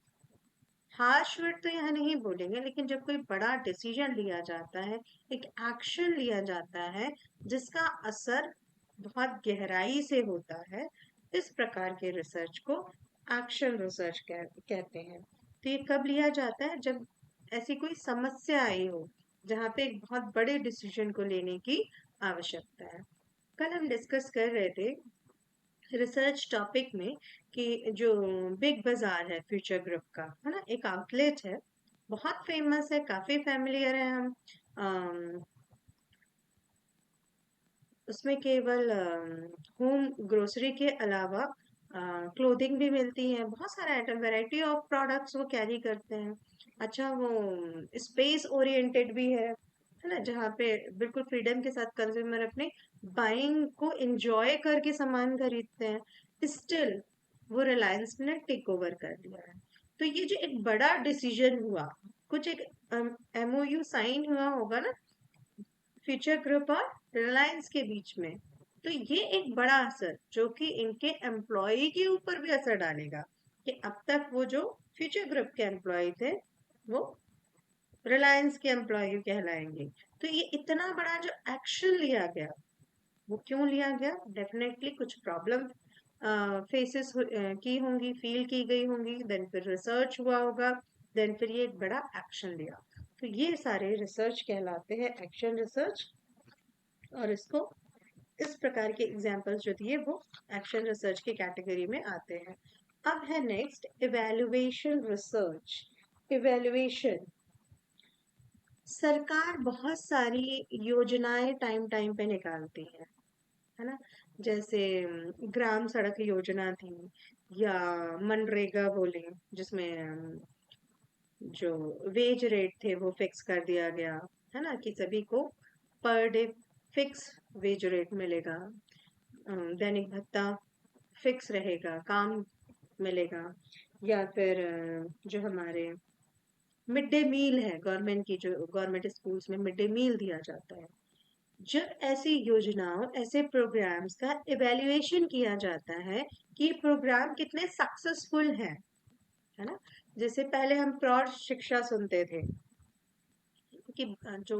हार्श वर्ड तो यहाँ नहीं बोलेंगे, लेकिन जब कोई बड़ा डिसीजन लिया जाता है, एक एक्शन लिया जाता है जिसका असर बहुत गहराई से होता है, इस प्रकार के रिसर्च को एक्शन रिसर्च कहते हैं। तो ये कब लिया जाता है, जब ऐसी कोई समस्या आई हो जहाँ पे एक बहुत बड़े डिसीजन को लेने की आवश्यकता है। कल हम डिस्कस कर रहे थे रिसर्च टॉपिक में कि जो बिग बाजार है फ्यूचर ग्रुप का, है ना, एक आउटलेट है, बहुत फेमस है, काफी फेमिलियर है हम। अम, उसमें केवल होम ग्रोसरी के अलावा क्लोथिंग भी मिलती है, बहुत सारे आइटम, वैरायटी ऑफ प्रोडक्ट्स वो कैरी करते हैं। अच्छा, वो स्पेस ओरिएंटेड भी है ना, जहाँ पे बिल्कुल फ्रीडम के साथ कंज्यूमर अपने बाइंग को एंजॉय करके सामान खरीदते हैं। स्टिल वो रिलायंस ने टेक ओवर कर लिया है। तो ये जो एक बड़ा डिसीजन हुआ, कुछ एक MOU साइन हुआ होगा ना फ्यूचर ग्रुप और रिलायंस के बीच में, तो ये एक बड़ा असर जो कि इनके एम्प्लॉय के ऊपर भी असर डालेगा कि अब तक वो जो फ्यूचर ग्रुप के एम्प्लॉय थे वो रिलायंस के एम्प्लॉय कहलाएंगे। तो ये इतना बड़ा जो एक्शन लिया गया, वो क्यों लिया गया? डेफिनेटली कुछ प्रॉब्लम फेसेस की होंगी, फील की गई होंगी, देन फिर रिसर्च हुआ होगा, देन फिर ये एक बड़ा एक्शन लिया। तो ये सारे रिसर्च कहलाते हैं एक्शन रिसर्च, और इसको इस प्रकार के एग्जाम्पल्स जो दिए वो एक्शन रिसर्च की कैटेगरी में आते हैं। अब है नेक्स्ट इवैल्यूएशन रिसर्च। इवैल्यूएशन, सरकार बहुत सारी योजनाएं टाइम टाइम पे निकालती है ना। जैसे ग्राम सड़क योजना थी, या मनरेगा बोले, जिसमें जो वेज रेट थे वो फिक्स कर दिया गया, है ना, कि सभी को per day fix wage rate मिलेगा, दैनिक भत्ता फिक्स रहेगा, काम मिलेगा। या फिर जो हमारे मिड डे मील है गवर्नमेंट की, जो गवर्नमेंट स्कूल्स में मिड डे मील दिया जाता है, जब ऐसी योजनाओं, ऐसे प्रोग्राम्स का इवैल्यूएशन किया जाता है कि प्रोग्राम कितने सक्सेसफुल है ना। जैसे पहले हम प्रौढ़ शिक्षा सुनते थे कि जो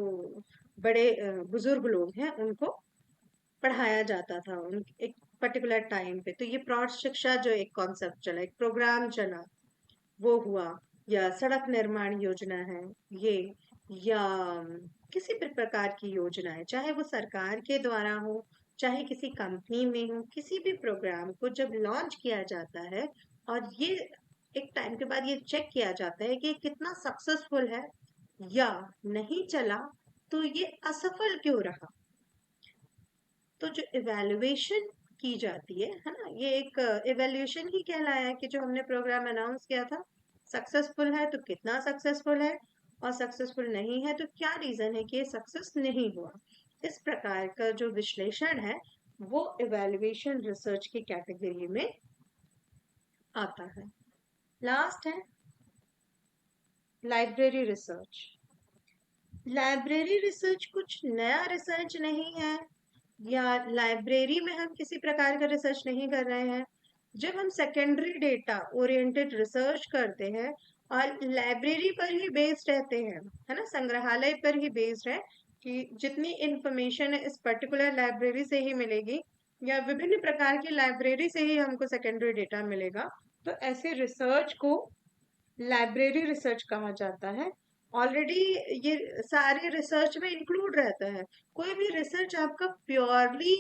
बड़े बुजुर्ग लोग हैं उनको पढ़ाया जाता था उन एक पर्टिकुलर टाइम पे, तो ये प्रौढ़ शिक्षा जो एक कॉन्सेप्ट चला, एक प्रोग्राम चला, वो हुआ। या सड़क निर्माण योजना है ये, या किसी भी प्रकार की योजना है, चाहे वो सरकार के द्वारा हो, चाहे किसी कंपनी में हो, किसी भी प्रोग्राम को जब लॉन्च किया जाता है और ये एक टाइम के बाद ये चेक किया जाता है कि कितना सक्सेसफुल है या नहीं चला, तो ये असफल क्यों रहा। तो जो इवैल्यूएशन की जाती है ना, ये एक इवैल्यूएशन ही कहलाया है कि जो हमने प्रोग्राम अनाउंस किया था, सक्सेसफुल है तो कितना सक्सेसफुल है, और सक्सेसफुल नहीं है तो क्या रीजन है कि ये सक्सेस नहीं हुआ। इस प्रकार का जो विश्लेषण है वो इवैल्यूएशन रिसर्च की कैटेगरी में आता है। लास्ट है लाइब्रेरी रिसर्च। लाइब्रेरी रिसर्च कुछ नया रिसर्च नहीं है, या लाइब्रेरी में हम किसी प्रकार का रिसर्च नहीं कर रहे हैं। जब हम सेकेंडरी डेटा ओरिएंटेड रिसर्च करते हैं और लाइब्रेरी पर ही बेस्ड रहते हैं, है ना, संग्रहालय पर ही बेस्ड है कि जितनी इंफॉर्मेशन है इस पर्टिकुलर लाइब्रेरी से ही मिलेगी, या विभिन्न प्रकार की लाइब्रेरी से ही हमको सेकेंडरी डेटा मिलेगा, तो ऐसे रिसर्च को लाइब्रेरी रिसर्च कहा जाता है। ऑलरेडी ये सारे रिसर्च में इंक्लूड रहता है। कोई भी रिसर्च आपका प्योरली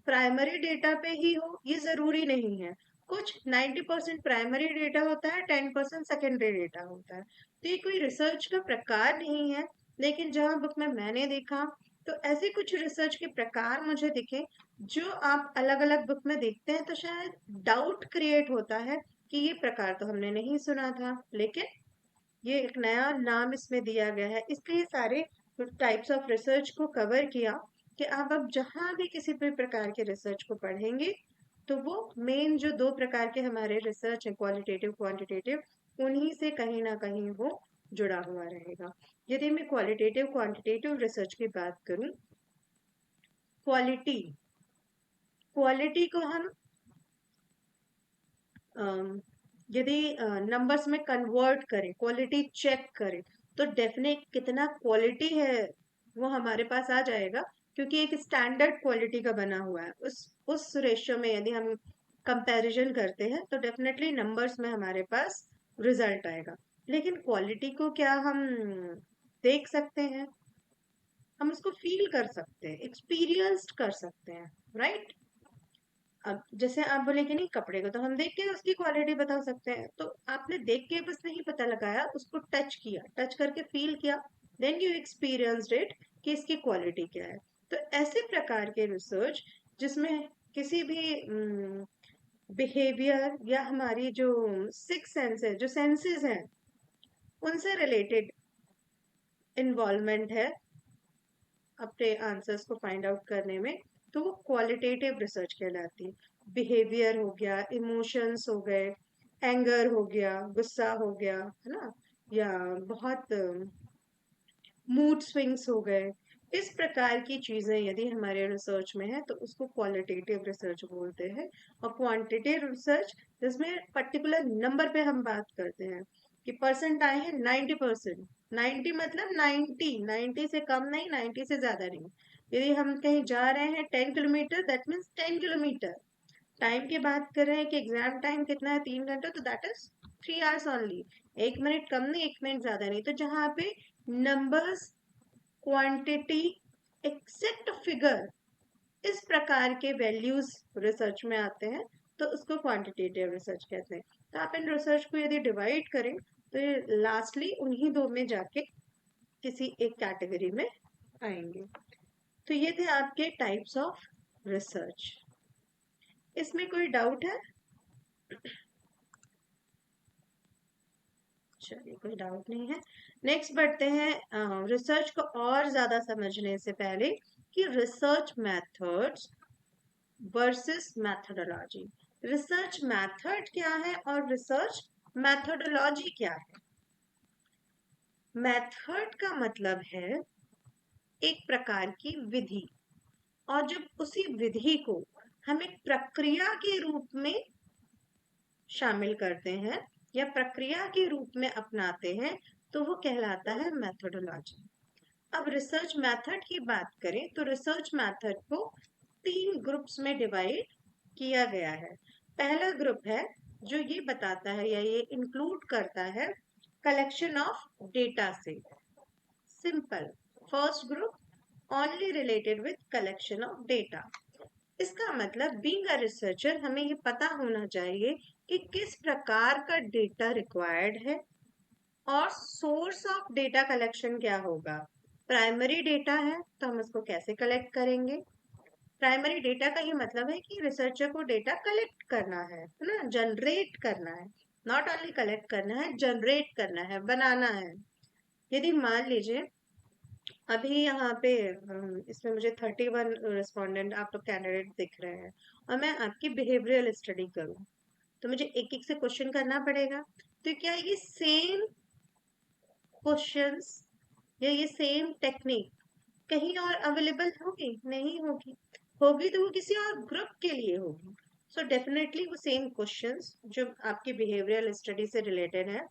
प्राइमरी डेटा पे ही हो ये जरूरी नहीं है। कुछ 90% प्राइमरी डेटा होता है, 10% सेकेंडरी डेटा होता है। तो ये कोई रिसर्च का प्रकार नहीं है। लेकिन जहाँ बुक में मैंने देखा, तो ऐसे कुछ रिसर्च के प्रकार मुझे दिखे जो आप अलग अलग बुक में देखते हैं तो शायद डाउट क्रिएट होता है कि ये प्रकार तो हमने नहीं सुना था, लेकिन ये एक नया नाम इसमें दिया गया है, इसलिए सारे टाइप्स ऑफ रिसर्च को कवर किया कि आप अब जहां भी किसी भी प्रकार के रिसर्च को पढ़ेंगे तो वो मेन जो दो प्रकार के हमारे रिसर्च है, क्वालिटेटिव क्वांटिटेटिव, उन्हीं से कहीं ना कहीं वो जुड़ा हुआ रहेगा। यदि मैं क्वालिटेटिव क्वांटिटेटिव रिसर्च की बात करूं, क्वालिटी क्वालिटी को हम यदि नंबर्स में कन्वर्ट करें, क्वालिटी चेक करें, तो डेफिनेट कितना क्वालिटी है वो हमारे पास आ जाएगा, क्योंकि एक स्टैंडर्ड क्वालिटी का बना हुआ है। उस रेशियो में यदि हम कंपैरिजन करते हैं तो डेफिनेटली नंबर्स में हमारे पास रिजल्ट आएगा। लेकिन क्वालिटी को क्या हम देख सकते हैं? हम उसको फील कर सकते हैं, एक्सपीरियंस कर सकते हैं, राइट। अब जैसे आप बोले कि नहीं, कपड़े को तो हम देख के उसकी क्वालिटी बता सकते हैं, तो आपने देख के बस नहीं पता लगाया, उसको टच किया, टच करके फील किया, देन यू एक्सपीरियंस्ड इट कि इसकी क्वालिटी क्या है। तो ऐसे प्रकार के रिसर्च जिसमें किसी भी बिहेवियर या हमारी जो सिक्स सेंस है, जो सेंसेस हैं, उनसे रिलेटेड इन्वॉल्वमेंट है अपने आंसर्स को फाइंड आउट करने में, तो वो क्वालिटेटिव रिसर्च कहलाती है। बिहेवियर हो गया, इमोशंस हो गए, एंगर हो गया, गुस्सा हो गया, है ना, या बहुत मूड स्विंग्स हो गए, इस प्रकार की चीजें यदि हमारे रिसर्च में है तो उसको क्वालिटेटिव रिसर्च बोलते हैं। और क्वांटिटेटिव रिसर्च जिसमें पर्टिकुलर नंबर पे हम बात करते हैं कि परसेंट आए हैं 90%, 90 मतलब 90 से कम नहीं, 90 से ज्यादा नहीं। यदि हम कहीं जा रहे हैं 10 kilometre, that means 10 kilometre. Time की बात कर रहे हैं कि एग्जाम टाइम कितना है, 3 घंटा, तो that is 3 hours only. 1 minute कम नहीं, 1 मिनट ज्यादा नहीं। तो जहाँ पे नंबर्स, क्वांटिटी, एक्सेप्ट फिगर, इस प्रकार के वैल्यूज रिसर्च में आते हैं, तो उसको क्वांटिटेटिव रिसर्च कहते हैं। तो आप इन रिसर्च को यदि डिवाइड करें तो ये लास्टली उन्हीं दो में जाके किसी एक कैटेगरी में आएंगे। तो ये थे आपके टाइप्स ऑफ रिसर्च। इसमें कोई डाउट है? चलिए, कोई डाउट नहीं है। नेक्स्ट बढ़ते हैं रिसर्च को और ज्यादा समझने से पहले कि research methods versus methodology. Research method क्या है और रिसर्च मैथोडोलॉजी क्या है? मेथड का मतलब है एक प्रकार की विधि, और जब उसी विधि को हम एक प्रक्रिया के रूप में शामिल करते हैं या प्रक्रिया के रूप में अपनाते हैं, तो वो कहलाता है मेथोडोलॉजी। अब रिसर्च मेथड की बात करें तो रिसर्च मेथड को 3 ग्रुप्स में डिवाइड किया गया है। पहला ग्रुप है जो ये बताता है या ये इंक्लूड करता है कलेक्शन ऑफ डेटा से। Simple. First group only related with collection of data. इसका मतलब बीइंग अ रिसर्चर हमें ये पता होना चाहिए कि किस प्रकार का डेटा रिक्वायर्ड है और सोर्स ऑफ डेटा कलेक्शन क्या होगा। प्राइमरी डेटा है तो हम उसको कैसे कलेक्ट करेंगे। प्राइमरी डेटा का ही मतलब है कि रिसर्चर को डेटा कलेक्ट करना है ना, जनरेट करना है। नॉट ओनली कलेक्ट करना है, जनरेट करना है, बनाना है। यदि मान लीजिए अभी यहाँ पे इसमें मुझे 31 रिस्पोंडेंट आप लोग कैंडिडेट दिख रहे हैं और मैं आपकी बिहेवियरल स्टडी करूँ, तो मुझे एक एक से क्वेश्चन करना पड़ेगा। तो क्या ये सेम क्वेश्चंस या ये सेम टेक्निक कहीं और अवेलेबल होगी? नहीं होगी। होगी तो वो किसी और ग्रुप के लिए होगी। सो डेफिनेटली वो सेम क्वेश्चंस जो आपकी बिहेवियरल स्टडी से रिलेटेड है,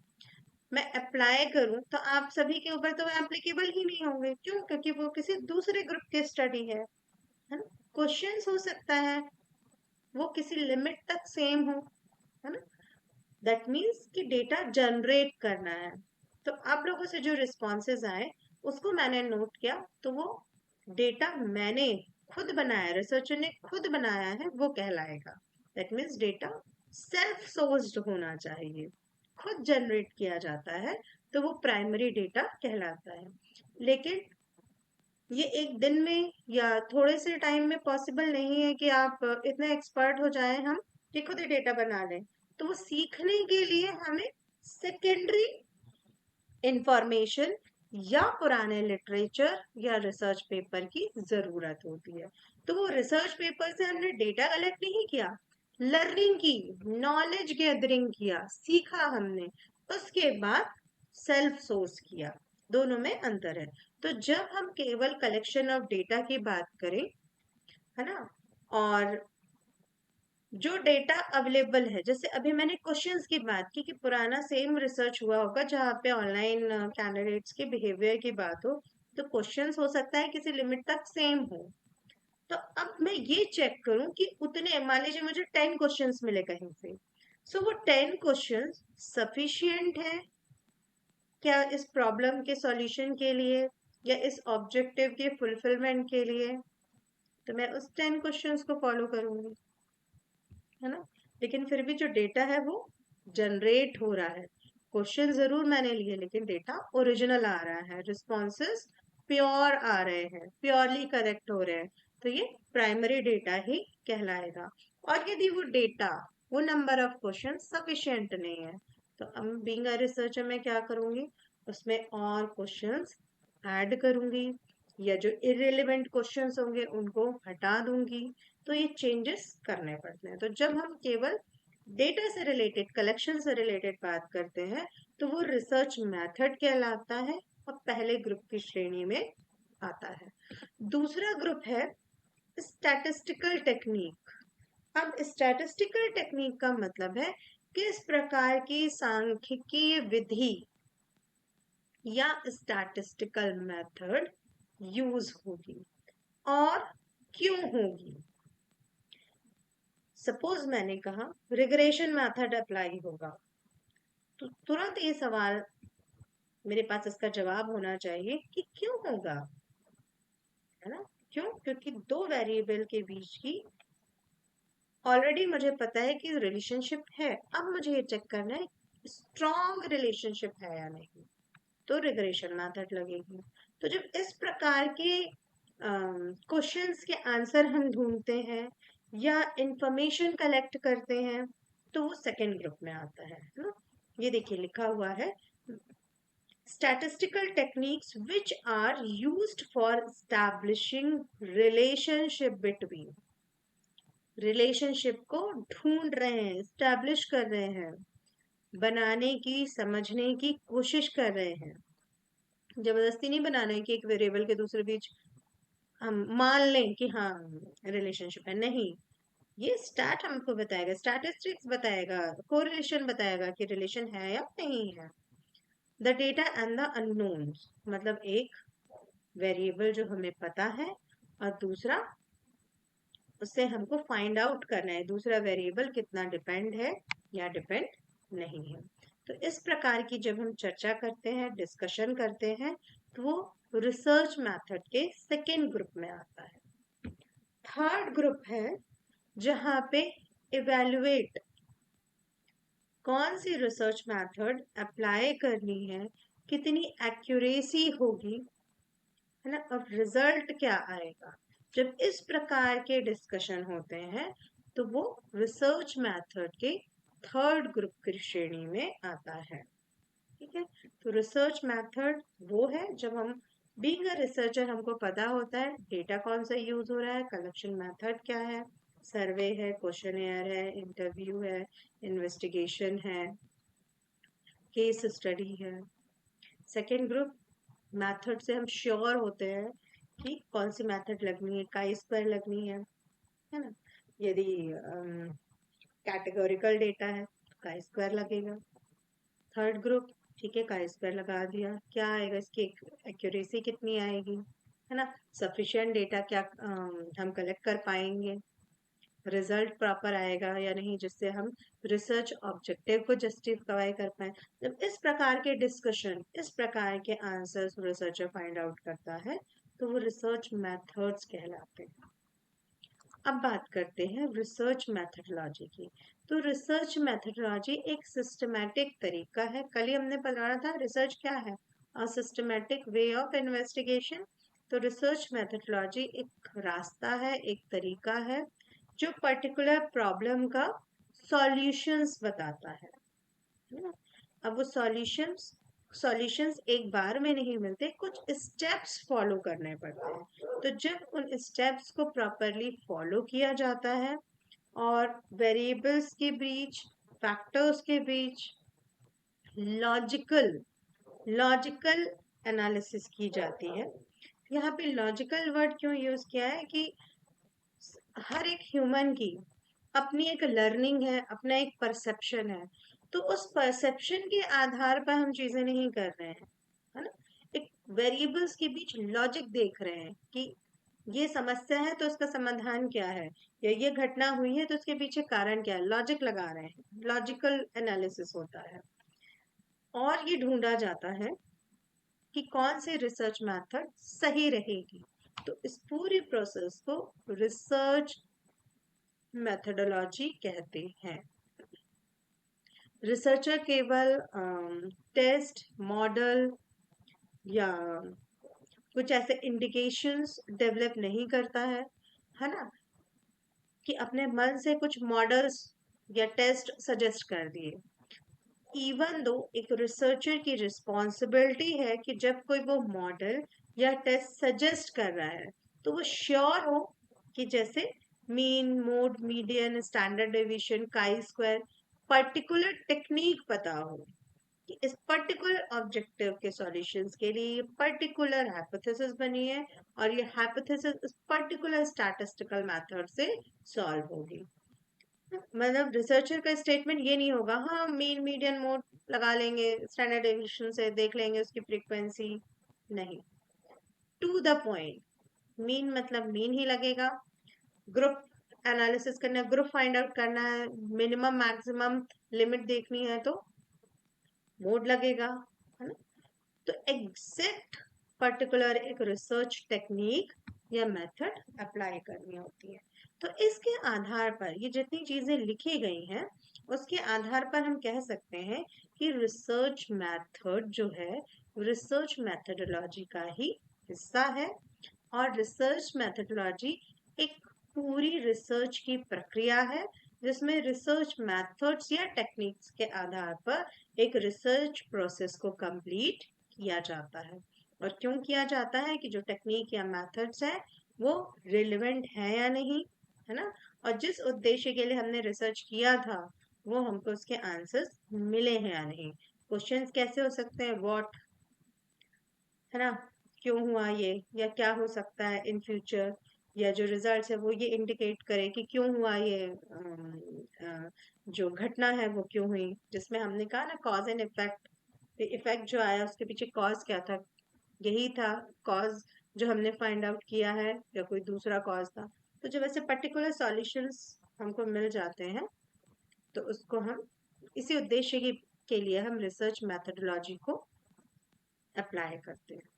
मैं अप्लाई करूं तो आप सभी के ऊपर तो एप्लीकेबल ही नहीं होंगे। क्यों? क्योंकि वो किसी दूसरे ग्रुप की स्टडी है ना। क्वेश्चंस हो सकता है वो किसी लिमिट तक सेम हो, है ना। दैट मीन्स कि डेटा जनरेट करना है। तो आप लोगों से जो रिस्पॉन्सेज आए उसको मैंने नोट किया, तो वो डेटा मैंने खुद बनाया, रिसर्चर ने खुद बनाया है, वो कहलाएगा। That means data self sourced होना चाहिए, खुद जनरेट किया जाता है, तो वो प्राइमरी डेटा कहलाता है। लेकिन ये एक दिन में या थोड़े से टाइम में पॉसिबल नहीं है कि आप इतने एक्सपर्ट हो जाएं हम कि खुद ही डेटा बना लें। तो वो सीखने के लिए हमें सेकेंडरी इंफॉर्मेशन या पुराने लिटरेचर या रिसर्च पेपर की जरूरत होती है। तो वो रिसर्च पेपर से हमने डेटा कलेक्ट नहीं किया, लर्निंग की, नॉलेज गैदरिंग किया, सीखा हमने, उसके बाद सेल्फ सोर्स किया। दोनों में अंतर है। तो जब हम केवल कलेक्शन ऑफ डेटा की बात करें, है ना, और जो डेटा अवेलेबल है, जैसे अभी मैंने क्वेश्चंस की बात की कि पुराना सेम रिसर्च हुआ होगा जहाँ पे ऑनलाइन कैंडिडेट्स के बिहेवियर की बात हो, तो क्वेश्चंस हो सकता है किसी लिमिट तक सेम हो। तो अब मैं ये चेक करूं कि उतने, मान लीजिए मुझे 10 क्वेश्चंस मिले कहीं से, सो वो 10 क्वेश्चंस सफिशिएंट है क्या इस प्रॉब्लम के सॉल्यूशन के लिए या इस ऑब्जेक्टिव के फुलफिलमेंट के लिए, तो मैं उस 10 क्वेश्चंस को फॉलो करूंगी, है ना। लेकिन फिर भी जो डेटा है वो जनरेट हो रहा है। क्वेश्चन जरूर मैंने लिए लेकिन डेटा ओरिजिनल आ रहा है, रिस्पॉन्सेस प्योर आ रहे हैं, प्योरली करेक्ट हो रहे हैं, तो ये प्राइमरी डेटा ही कहलाएगा। और यदि वो डेटा, वो नंबर ऑफ क्वेश्चन सफिशिएंट नहीं है, तो हम बीइंग अ रिसर्चर मैं क्या करूंगी, उसमें और क्वेश्चंस ऐड करूंगी, या जो इररिलेवेंट क्वेश्चंस होंगे उनको हटा दूंगी। तो ये चेंजेस करने पड़ते हैं। तो जब हम केवल डेटा से रिलेटेड, कलेक्शन से रिलेटेड बात करते हैं, तो वो रिसर्च मेथड कहलाता है और पहले ग्रुप की श्रेणी में आता है। दूसरा ग्रुप है स्टैटिस्टिकल टेक्निक। अब स्टैटिस्टिकल टेक्निक का मतलब है किस प्रकार की सांख्यिकीय विधि या स्टैटिस्टिकल मेथड यूज होगी और क्यों होगी। सपोज मैंने कहा रिग्रेशन मेथड अप्लाई होगा, तो तुरंत ये सवाल मेरे पास इसका जवाब होना चाहिए कि क्यों होगा, है ना। क्यों? क्योंकि दो वेरिएबल के बीच की ऑलरेडी मुझे पता है कि रिलेशनशिप है, अब मुझे ये चेक करना है स्ट्रॉन्ग रिलेशनशिप है या नहीं, तो रिग्रेशन मेथड लगेगी। तो जब इस प्रकार के क्वेश्चंस के आंसर हम ढूंढते हैं या इंफॉर्मेशन कलेक्ट करते हैं, तो वो सेकेंड ग्रुप में आता है ना। ये देखिए लिखा हुआ है statistical techniques which are used for establishing relationship between, relationship को ढूंढ रहे हैं, स्टैब्लिश कर रहे हैं, बनाने की, समझने की कोशिश कर रहे हैं। जबरदस्ती नहीं बनाना है कि एक वेरिएबल के दूसरे बीच हम मान लें कि हाँ रिलेशनशिप है, नहीं। ये स्टैट हमको बताएगा, स्टैटिस्टिक्स बताएगा, कोरिलेशन बताएगा कि रिलेशन है या नहीं है। The data and the unknowns, मतलब एक वेरिएबल जो हमें पता है और दूसरा उससे हमको फाइंड आउट करना है दूसरा वेरिएबल कितना डिपेंड है या डिपेंड नहीं है। तो इस प्रकार की जब हम चर्चा करते हैं, डिस्कशन करते हैं, तो वो रिसर्च मेथड के सेकेंड ग्रुप में आता है। थर्ड ग्रुप है जहाँ पे इवेल्युएट कौन सी रिसर्च मेथड अप्लाई करनी है, कितनी एक्यूरेसी होगी, है ना, और रिजल्ट क्या आएगा। जब इस प्रकार के डिस्कशन होते हैं तो वो रिसर्च मेथड के थर्ड ग्रुप की श्रेणी में आता है। ठीक है, तो रिसर्च मेथड वो है जब हम बीइंग अ रिसर्चर हमको पता होता है डेटा कौन सा यूज हो रहा है, कलेक्शन मेथड क्या है, सर्वे है, क्वेश्चनेयर है, इंटरव्यू है, इन्वेस्टिगेशन है, केस स्टडी है। सेकेंड ग्रुप मेथड से हम श्योर होते हैं कि कौन सी मेथड लगनी है, काई स्क्वायर लगनी है ना। यदि कैटेगोरिकल डेटा है तो काई स्क्वायर लगेगा। थर्ड ग्रुप, ठीक है, काई स्क्वायर लगा दिया, क्या आएगा, इसकी एक्यूरेसी कितनी आएगी, है ना, सफिशिएंट डेटा क्या हम कलेक्ट कर पाएंगे, रिजल्ट प्रॉपर आएगा या नहीं, जिससे हम रिसर्च ऑब्जेक्टिव को जस्टिफाई कर पाए। जब इस प्रकार के डिस्कशन, इस प्रकार के आंसर्स रिसर्चर फाइंड आउट करता है तो वो रिसर्च मेथड्स कहलाते हैं। अब बात करते हैं रिसर्च मेथडोलॉजी की। तो रिसर्च मेथडोलॉजी एक सिस्टमैटिक तरीका है, कल ही हमने पढ़ा था रिसर्च क्या है, a systematic way of investigation. तो रिसर्च मेथडोलॉजी एक रास्ता है, एक तरीका है जो पर्टिकुलर प्रॉब्लम का सॉल्यूशंस बताता है ना। अब वो सॉल्यूशंस एक बार में नहीं मिलते, कुछ स्टेप्स फॉलो करने पड़ते हैं। तो जब उन स्टेप्स को प्रॉपरली फॉलो किया जाता है और वेरिएबल्स के बीच, फैक्टर्स के बीच लॉजिकल लॉजिकल एनालिसिस की जाती है। यहाँ पे लॉजिकल वर्ड क्यों यूज किया है कि हर एक ह्यूमन की अपनी एक लर्निंग है, अपना एक परसेप्शन है, तो उस परसेप्शन के आधार पर हम चीजें नहीं कर रहे हैं, है ना। एक वेरिएबल्स के बीच लॉजिक देख रहे हैं कि ये समस्या है तो उसका समाधान क्या है, या ये घटना हुई है तो उसके पीछे कारण क्या है, लॉजिक लगा रहे हैं, लॉजिकल एनालिसिस होता है। और ये ढूंढा जाता है कि कौन सी रिसर्च मेथड सही रहेगी। तो इस पूरी प्रोसेस को रिसर्च मेथडोलॉजी कहते हैं। रिसर्चर केवल टेस्ट, मॉडल या कुछ ऐसे इंडिकेशंस डेवलप नहीं करता है ना, कि अपने मन से कुछ मॉडल्स या टेस्ट सजेस्ट कर दिए। इवन दो एक रिसर्चर की रिस्पॉन्सिबिलिटी है कि जब कोई वो मॉडल या टेस्ट सजेस्ट कर रहा है तो वो श्योर हो कि जैसे mean, mode, median, standard deviation, chi square, particular technique पता हो कि इस पर्टिकुलर ऑब्जेक्टिव के सॉल्यूशंस के लिए पर्टिकुलर हाइपोथेसिस बनी है और ये हाइपोथेसिस इस पर्टिकुलर स्टैटिस्टिकल मेथड से सॉल्व होगी। मतलब रिसर्चर का स्टेटमेंट ये नहीं होगा, हाँ मीन मीडियन मोड लगा लेंगे, स्टैंडर्ड डेविएशन से देख लेंगे उसकी फ्रीक्वेंसी। नहीं, टू द पॉइंट। मीन मतलब मीन ही लगेगा। ग्रुप एनालिसिस करना है, ग्रुप फाइंड आउट करना है, मिनिमम मैक्सिमम लिमिट देखनी है तो मोड लगेगा, है ना। तो एग्जैक्ट पर्टिकुलर एक रिसर्च टेक्निक या मेथड अप्लाई करनी होती है। तो इसके आधार पर ये जितनी चीजें लिखी गई हैं उसके आधार पर हम कह सकते हैं कि रिसर्च मेथड जो है रिसर्च मेथडोलॉजी का ही हिस्सा है। और रिसर्च मेथडोलॉजी एक पूरी रिसर्च की प्रक्रिया है जिसमें रिसर्च मेथड्स या टेक्निक्स के आधार पर एक रिसर्च प्रोसेस को कंप्लीट किया जाता है। और क्यों किया जाता है कि जो टेक्निक या मेथड्स है वो रिलेवेंट है या नहीं, है ना। और जिस उद्देश्य के लिए हमने रिसर्च किया था वो हमको उसके आंसर्स मिले हैं या नहीं। क्वेश्चंस कैसे हो सकते हैं, व्हाट, है ना, क्यों हुआ ये, या क्या हो सकता है इन फ्यूचर, या जो रिजल्ट्स है वो ये इंडिकेट करे कि क्यों हुआ ये, जो घटना है वो क्यों हुई, जिसमें हमने कहा ना कॉज एंड इफेक्ट। इफेक्ट जो आया उसके पीछे कॉज क्या था, यही था कॉज जो हमने फाइंड आउट किया है, या कोई दूसरा कॉज था। तो जब ऐसे पर्टिकुलर सॉल्यूशंस हमको मिल जाते हैं तो उसको हम इसी उद्देश्य के लिए हम रिसर्च मैथडोलॉजी को अप्लाई करते हैं।